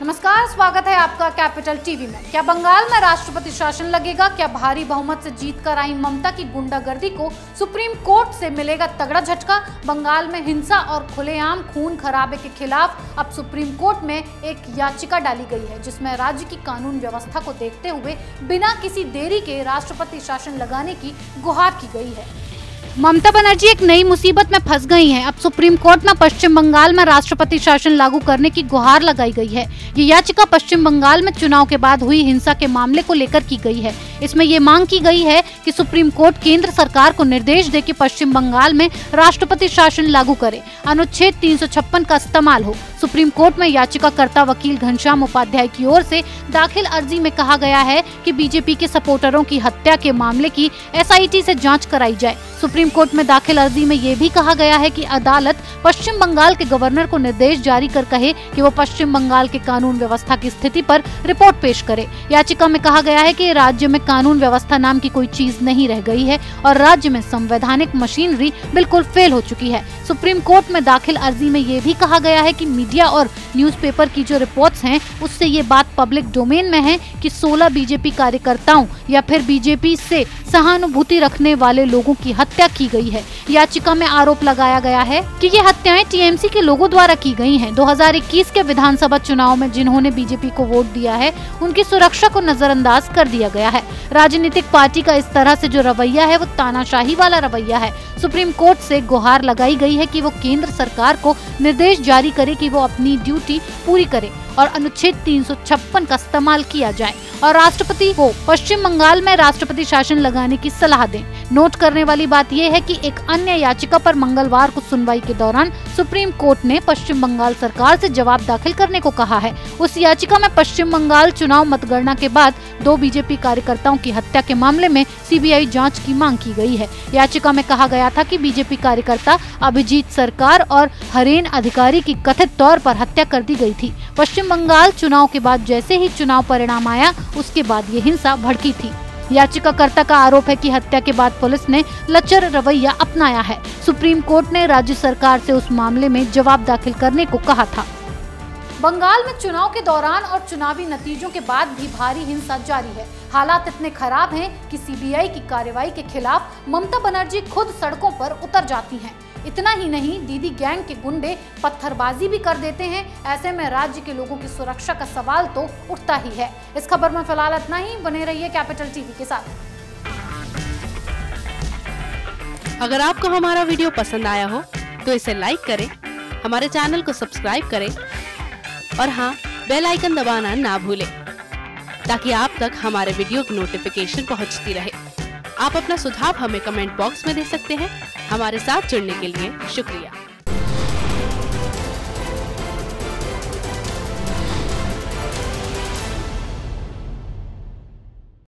नमस्कार, स्वागत है आपका कैपिटल टीवी में। क्या बंगाल में राष्ट्रपति शासन लगेगा? क्या भारी बहुमत से जीत कर आई ममता की गुंडागर्दी को सुप्रीम कोर्ट से मिलेगा तगड़ा झटका? बंगाल में हिंसा और खुलेआम खून खराबे के खिलाफ अब सुप्रीम कोर्ट में एक याचिका डाली गई है, जिसमें राज्य की कानून व्यवस्था को देखते हुए बिना किसी देरी के राष्ट्रपति शासन लगाने की गुहार की गई है। ममता बनर्जी एक नई मुसीबत में फंस गई हैं। अब सुप्रीम कोर्ट में पश्चिम बंगाल में राष्ट्रपति शासन लागू करने की गुहार लगाई गई है। ये याचिका पश्चिम बंगाल में चुनाव के बाद हुई हिंसा के मामले को लेकर की गई है। इसमें ये मांग की गई है कि सुप्रीम कोर्ट केंद्र सरकार को निर्देश दे कि पश्चिम बंगाल में राष्ट्रपति शासन लागू करे, अनुच्छेद 356 का इस्तेमाल हो। सुप्रीम कोर्ट में याचिकाकर्ता वकील घनश्याम उपाध्याय की ओर से दाखिल अर्जी में कहा गया है कि बीजेपी के सपोर्टरों की हत्या के मामले की SIT से जांच कराई जाए। सुप्रीम कोर्ट में दाखिल अर्जी में ये भी कहा गया है कि अदालत पश्चिम बंगाल के गवर्नर को निर्देश जारी कर कहे कि वो पश्चिम बंगाल के कानून व्यवस्था की स्थिति पर रिपोर्ट पेश करे। याचिका में कहा गया है कि राज्य में कानून व्यवस्था नाम की कोई चीज नहीं रह गई है और राज्य में संवैधानिक मशीनरी बिल्कुल फेल हो चुकी है। सुप्रीम कोर्ट में दाखिल अर्जी में ये भी कहा गया है कि मीडिया और न्यूज़पेपर की जो रिपोर्ट्स हैं, उससे ये बात पब्लिक डोमेन में है कि 16 बीजेपी कार्यकर्ताओं या फिर बीजेपी से सहानुभूति रखने वाले लोगों की हत्या की गई है। याचिका में आरोप लगाया गया है कि ये हत्याएं TMC के लोगों द्वारा की गई हैं। 2021 के विधानसभा चुनाव में जिन्होंने बीजेपी को वोट दिया है, उनकी सुरक्षा को नजरअंदाज कर दिया गया है। राजनीतिक पार्टी का इस तरह से जो रवैया है, वो तानाशाही वाला रवैया है। सुप्रीम कोर्ट से गुहार लगाई गई है कि वो केंद्र सरकार को निर्देश जारी करे कि वो अपनी ड्यूटी पूरी करे और अनुच्छेद 356 का इस्तेमाल किया जाए और राष्ट्रपति को पश्चिम बंगाल में राष्ट्रपति शासन लगाने की सलाह दें। नोट करने वाली बात यह है कि एक अन्य याचिका पर मंगलवार को सुनवाई के दौरान सुप्रीम कोर्ट ने पश्चिम बंगाल सरकार से जवाब दाखिल करने को कहा है। उस याचिका में पश्चिम बंगाल चुनाव मतगणना के बाद 2 बीजेपी कार्यकर्ताओं की हत्या के मामले में CBI जांच की मांग की गई है। याचिका में कहा गया था कि बीजेपी कार्यकर्ता अभिजीत सरकार और हरेन अधिकारी की कथित तौर पर हत्या कर दी गई थी। पश्चिम बंगाल चुनाव के बाद जैसे ही चुनाव परिणाम आया, उसके बाद ये हिंसा भड़की थी। याचिकाकर्ता का आरोप है कि हत्या के बाद पुलिस ने लचर रवैया अपनाया है। सुप्रीम कोर्ट ने राज्य सरकार से उस मामले में जवाब दाखिल करने को कहा था। बंगाल में चुनाव के दौरान और चुनावी नतीजों के बाद भी भारी हिंसा जारी है। हालात इतने खराब हैं कि CBI की कार्रवाई के खिलाफ ममता बनर्जी खुद सड़कों पर उतर जाती हैं। इतना ही नहीं, दीदी गैंग के गुंडे पत्थरबाजी भी कर देते हैं। ऐसे में राज्य के लोगों की सुरक्षा का सवाल तो उठता ही है। इस खबर में फिलहाल इतना ही। बने रहिए कैपिटल टीवी के साथ। अगर आपको हमारा वीडियो पसंद आया हो तो इसे लाइक करें, हमारे चैनल को सब्सक्राइब करें और हाँ, बेल आइकन दबाना ना भूलें ताकि आप तक हमारे वीडियो की नोटिफिकेशन पहुंचती रहे। आप अपना सुझाव हमें कमेंट बॉक्स में दे सकते हैं। हमारे साथ जुड़ने के लिए शुक्रिया।